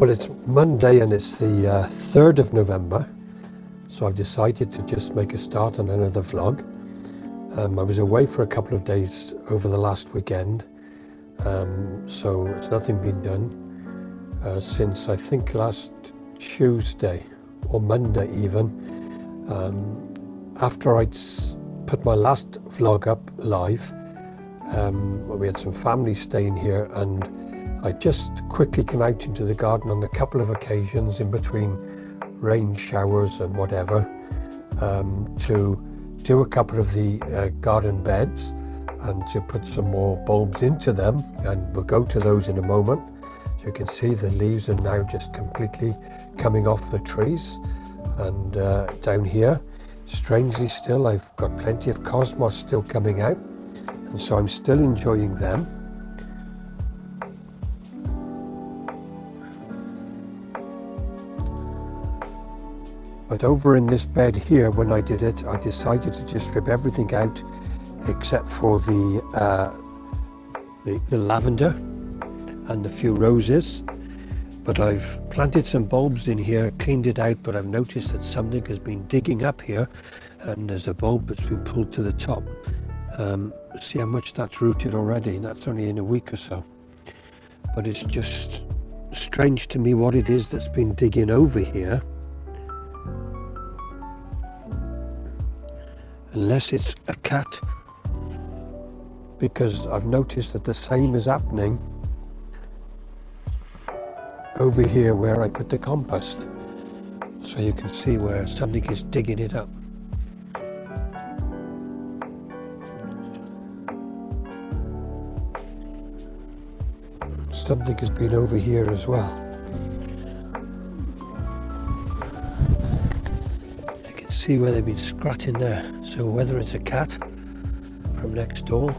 Well, it's Monday and it's the 3rd of November, so I've decided to just make a start on another vlog. I was away for a couple of days over the last weekend, so it's nothing been done since I think last Tuesday or Monday even, after I'd put my last vlog up live. We had some family staying here, and I just quickly came out into the garden on a couple of occasions in between rain showers and whatever, to do a couple of the garden beds and to put some more bulbs into them, and we'll go to those in a moment. So you can see the leaves are now just completely coming off the trees, and down here, strangely still, I've got plenty of cosmos still coming out, and so I'm still enjoying them. But over in this bed here, when I did it, I decided to just strip everything out except for the lavender and a few roses. But I've planted some bulbs in here, cleaned it out, but I've noticed that something has been digging up here, and there's a bulb that's been pulled to the top. See how much that's rooted already, and that's only in a week or so. But it's just strange to me what it is that's been digging over here. Unless it's a cat, because I've noticed that the same is happening over here where I put the compost. So you can see where something is digging it up. Something has been over here as well. See where they've been scratching there, so whether it's a cat from next door,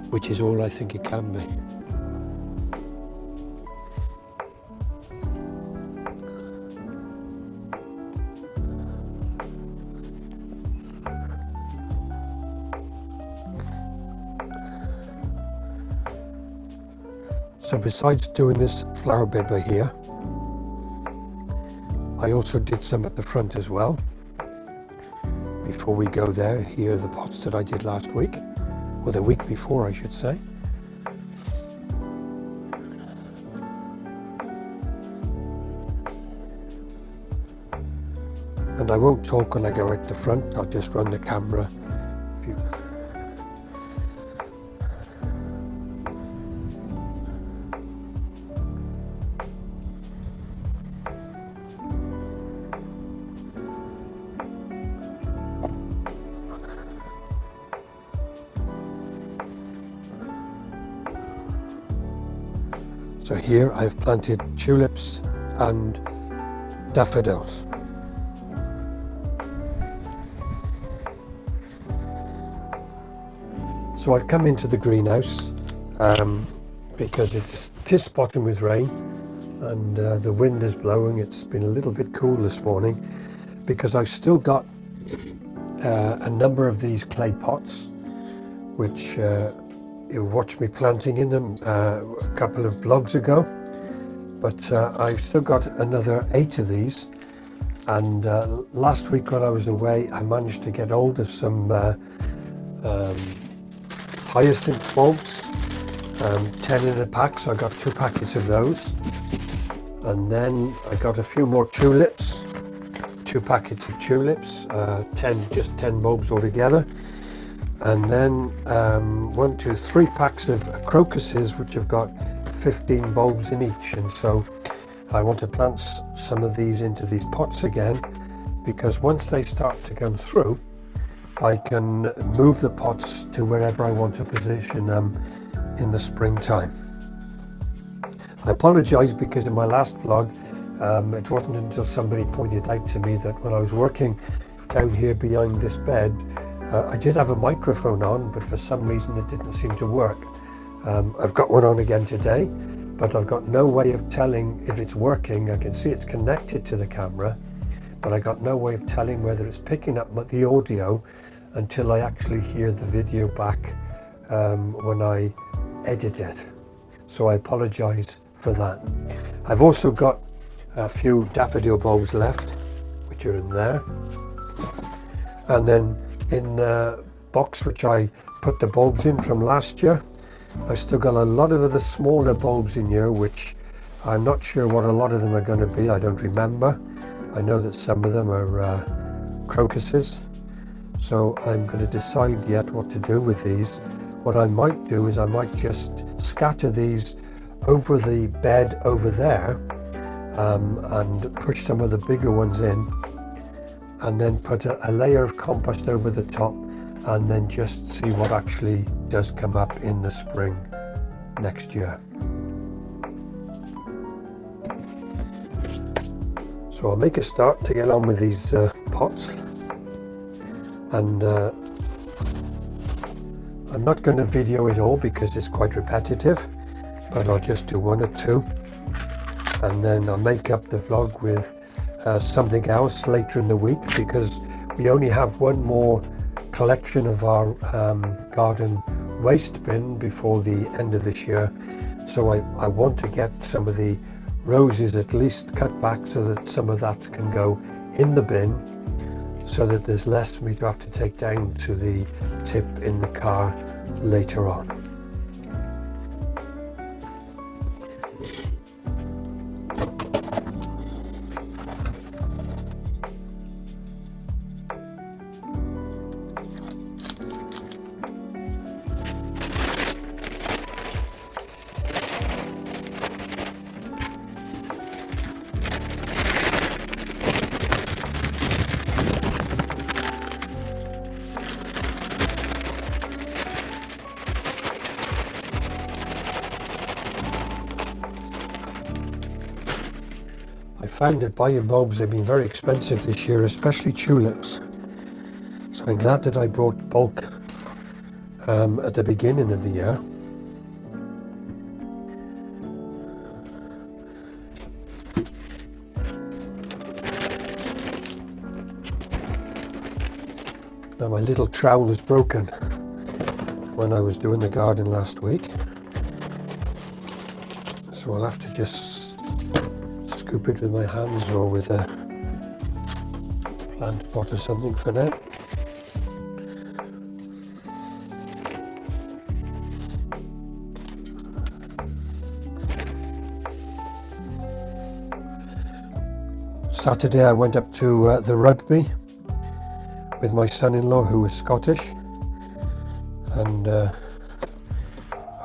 which is all I think it can be. So besides doing this flower bed by here, I also did some at the front as well. Before we go there, here are the pots that I did last week, or the week before I should say. And I won't talk when I go at the front, I'll just run the camera. So here I've planted tulips and daffodils. So I've come into the greenhouse because it's spotting with rain, and the wind is blowing. It's been a little bit cool this morning because I've still got a number of these clay pots, which you've watched me planting in them a couple of vlogs ago, but I've still got another 8 of these, and last week when I was away I managed to get hold of some hyacinth bulbs, 10 in a pack, so I got 2 packets of those, and then I got a few more tulips, 2 packets of tulips, 10 bulbs altogether. And then 3 packs of crocuses, which have got 15 bulbs in each. And so I want to plant some of these into these pots again, because once they start to come through, I can move the pots to wherever I want to position them in the springtime. I apologize because in my last vlog, it wasn't until somebody pointed out to me that when I was working down here behind this bed, I did have a microphone on, but for some reason it didn't seem to work. I've got one on again today, but I've got no way of telling if it's working. I can see it's connected to the camera, but I got no way of telling whether it's picking up the audio until I actually hear the video back when I edit it. so I apologise for that. I've also got a few daffodil bulbs left, which are in there, and then in the box which I put the bulbs in from last year, I've still got a lot of other smaller bulbs in here, which I'm not sure what a lot of them are going to be. I don't remember. I know that some of them are crocuses, so I'm going to decide yet what to do with these. What I might do is I might just scatter these over the bed over there, and push some of the bigger ones in, and then put a layer of compost over the top, and then just see what actually does come up in the spring next year. So I'll make a start to get on with these pots, and I'm not going to video it all because it's quite repetitive, but I'll just do one or two, and then I'll make up the vlog with something else later in the week, because we only have one more collection of our garden waste bin before the end of this year. So I want to get some of the roses at least cut back so that some of that can go in the bin, so that there's less for me to have to take down to the tip in the car later on. I found that buying bulbs have been very expensive this year, especially tulips. So I'm glad that I bought bulk at the beginning of the year. Now my little trowel is broken when I was doing the garden last week, so I'll have to just scoop it with my hands or with a plant pot or something for now. Saturday I went up to the rugby with my son-in-law, who was Scottish, and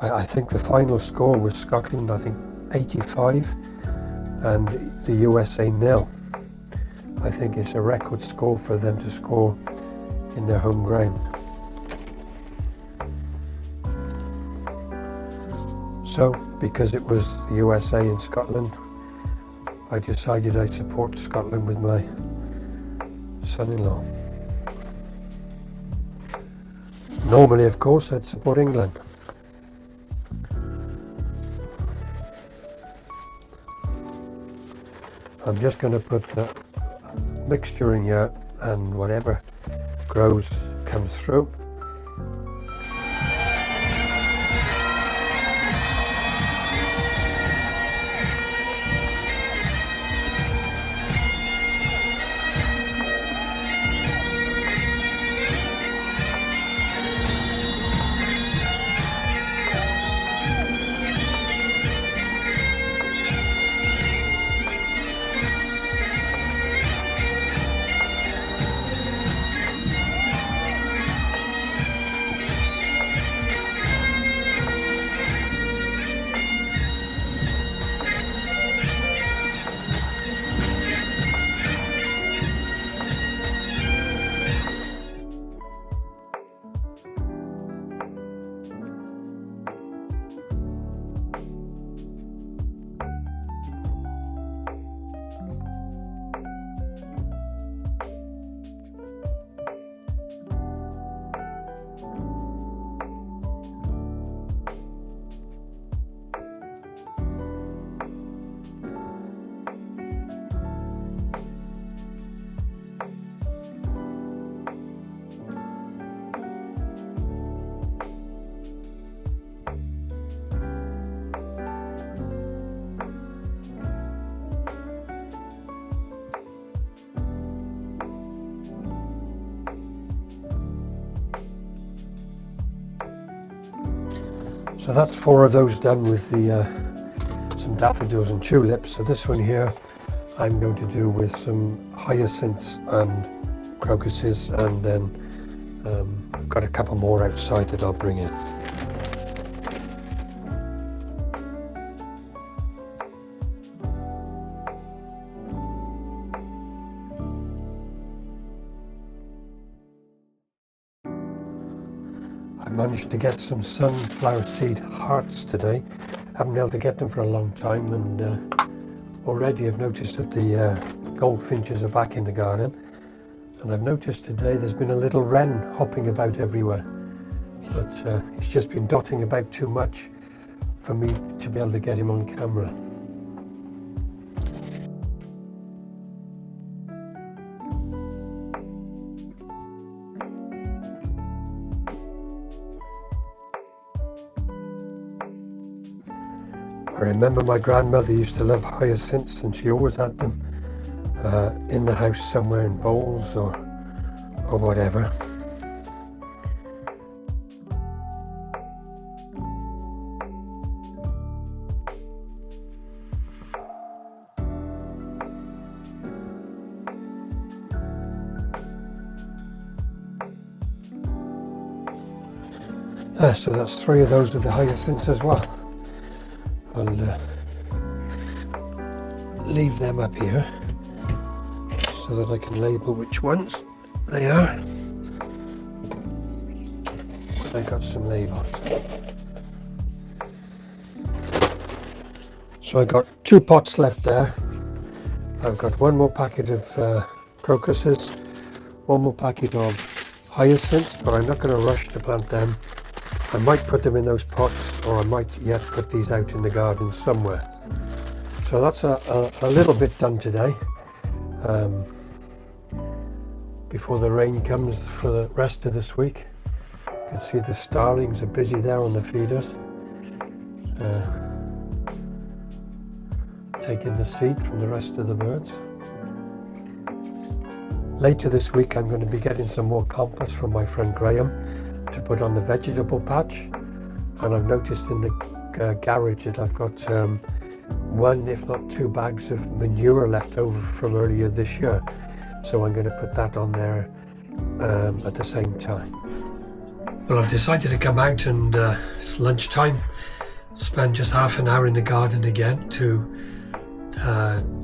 I think the final score was Scotland, I think 85, and the USA 0. I think it's a record score for them to score in their home ground. So because it was the USA in Scotland, I decided I'd support Scotland with my son-in-law. Normally, of course, I'd support England. I'm just going to put the mixture in here, and whatever grows comes through. So that's 4 of those done with the some daffodils and tulips. So this one here I'm going to do with some hyacinths and crocuses, and then I've got a couple more outside that I'll bring in. I managed to get some sunflower seed hearts today. Haven't been able to get them for a long time, and already I've noticed that the goldfinches are back in the garden, and I've noticed today there's been a little wren hopping about everywhere, but he's just been dotting about too much for me to be able to get him on camera. I remember my grandmother used to love hyacinths, and she always had them in the house somewhere in bowls or whatever. So that's 3 of those with the hyacinths as well. I'll leave them up here so that I can label which ones they are. I got some labels. So I got 2 pots left there. I've got 1 more packet of crocuses, 1 more packet of hyacinths, but I'm not going to rush to plant them. I might put them in those pots, or I might yet put these out in the garden somewhere. So that's a little bit done today, before the rain comes for the rest of this week. You can see the starlings are busy there on the feeders, taking the seed from the rest of the birds. Later this week I'm going to be getting some more compost from my friend Graham to put on the vegetable patch, and I've noticed in the garage that I've got 1 if not 2 bags of manure left over from earlier this year, so I'm going to put that on there at the same time. Well, I've decided to come out, and it's lunchtime, spend just half an hour in the garden again to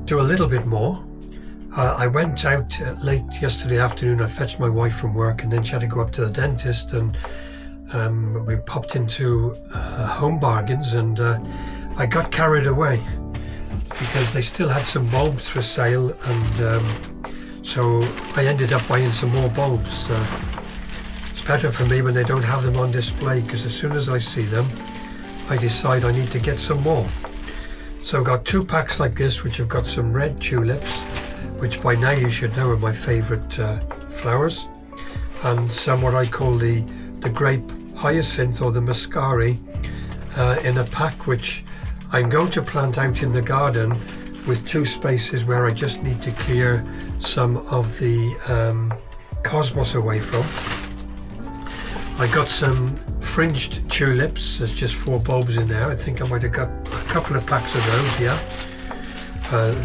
do a little bit more. I went out late yesterday afternoon. I fetched my wife from work, and then she had to go up to the dentist, and we popped into Home Bargains, and I got carried away because they still had some bulbs for sale, and so I ended up buying some more bulbs. It's better for me when they don't have them on display, because as soon as I see them I decide I need to get some more. So I've got 2 packs like this, which have got some red tulips, which by now you should know are my favourite flowers, and some what I call the grape hyacinth, or the muscari, in a pack which I'm going to plant out in the garden, with 2 spaces where I just need to clear some of the cosmos away from. I got some fringed tulips. There's just 4 bulbs in there. I think I might have got a couple of packs of those, yeah.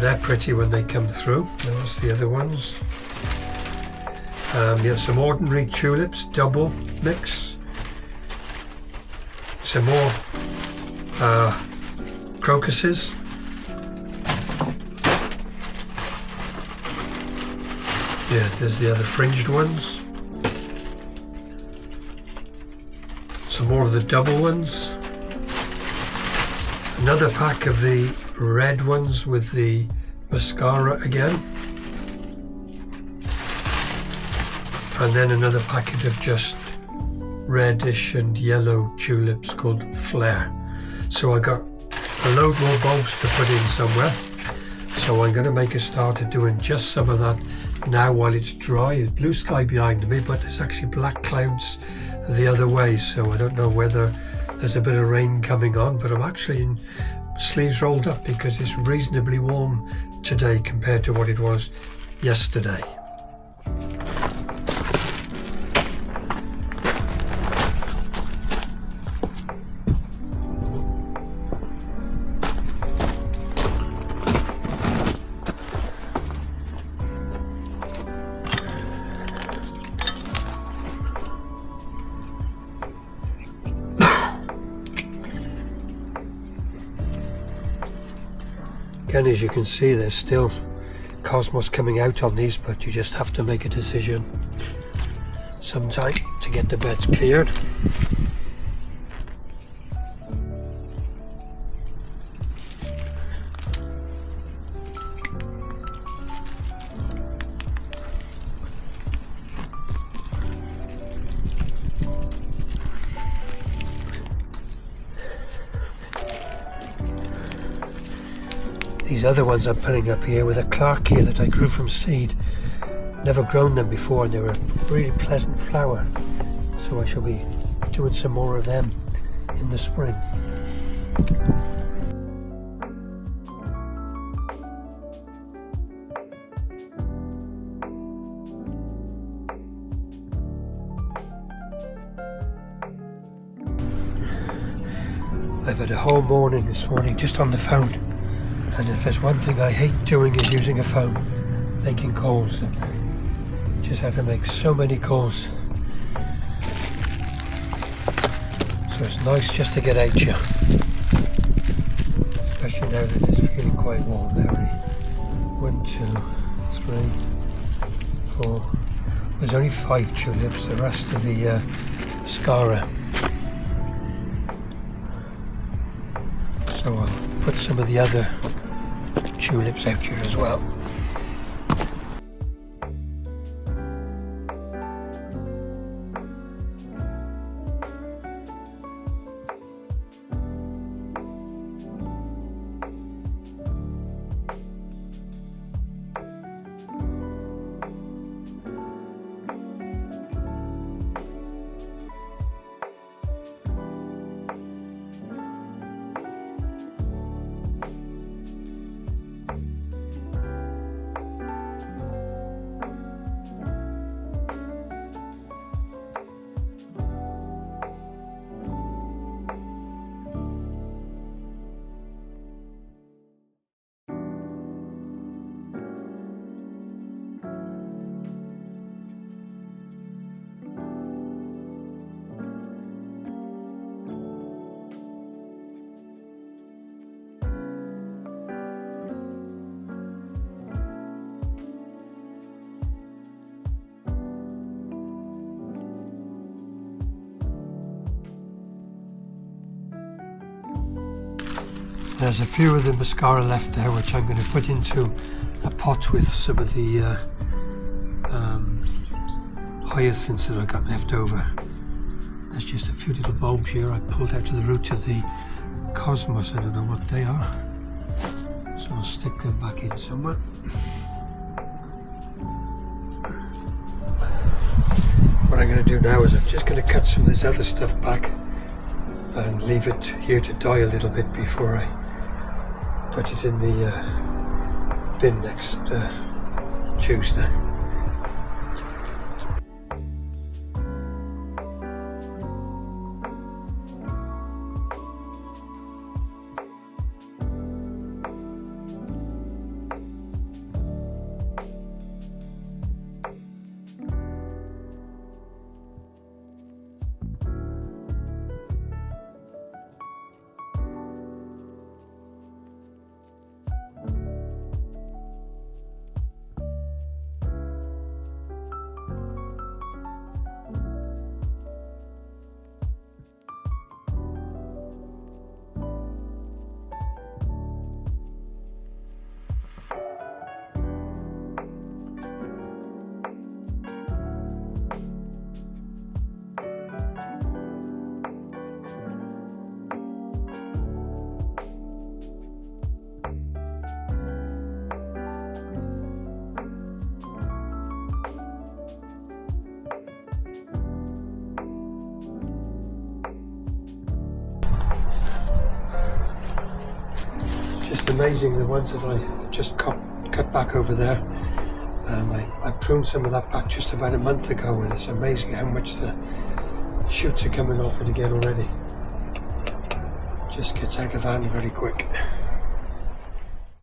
They're pretty when they come through. There's the other ones. We have some ordinary tulips, double mix. Some more crocuses. Yeah, there's the other fringed ones. Some more of the double ones. Another pack of the red ones with the mascara again, and then another packet of just reddish and yellow tulips called Flare. So I got a load more bulbs to put in somewhere, so I'm going to make a start at doing just some of that now while it's dry. There's blue sky behind me, but there's actually black clouds the other way, so I don't know whether there's a bit of rain coming on, but I'm actually in sleeves rolled up because it's reasonably warm today compared to what it was yesterday. Again, as you can see, there's still cosmos coming out on these, but you just have to make a decision sometime to get the beds cleared. These other ones I'm putting up here with a Clark here that I grew from seed. Never grown them before, and they were a really pleasant flower. So I shall be doing some more of them in the spring. I've had a whole morning this morning just on the phone. And if there's one thing I hate doing is using a phone, making calls. Just had to make so many calls. So it's nice just to get out here. Especially now that it's feeling quite warm now. 1, 2, 3, 4. There's only 5 tulips, the rest of the mascara. So I'll put some of the other tulips out here as well. There's a few of the mascara left there which I'm going to put into a pot with some of the hyacinths that I got left over. There's just a few little bulbs here I pulled out of the root of the cosmos. I don't know what they are, so I'll stick them back in somewhere. What I'm going to do now is I'm just going to cut some of this other stuff back and leave it here to die a little bit before I put it in the bin next Tuesday. Just amazing, the ones that I just cut back over there. I pruned some of that back just about a month ago, and it's amazing how much the shoots are coming off it again already. Just gets out of hand very quick.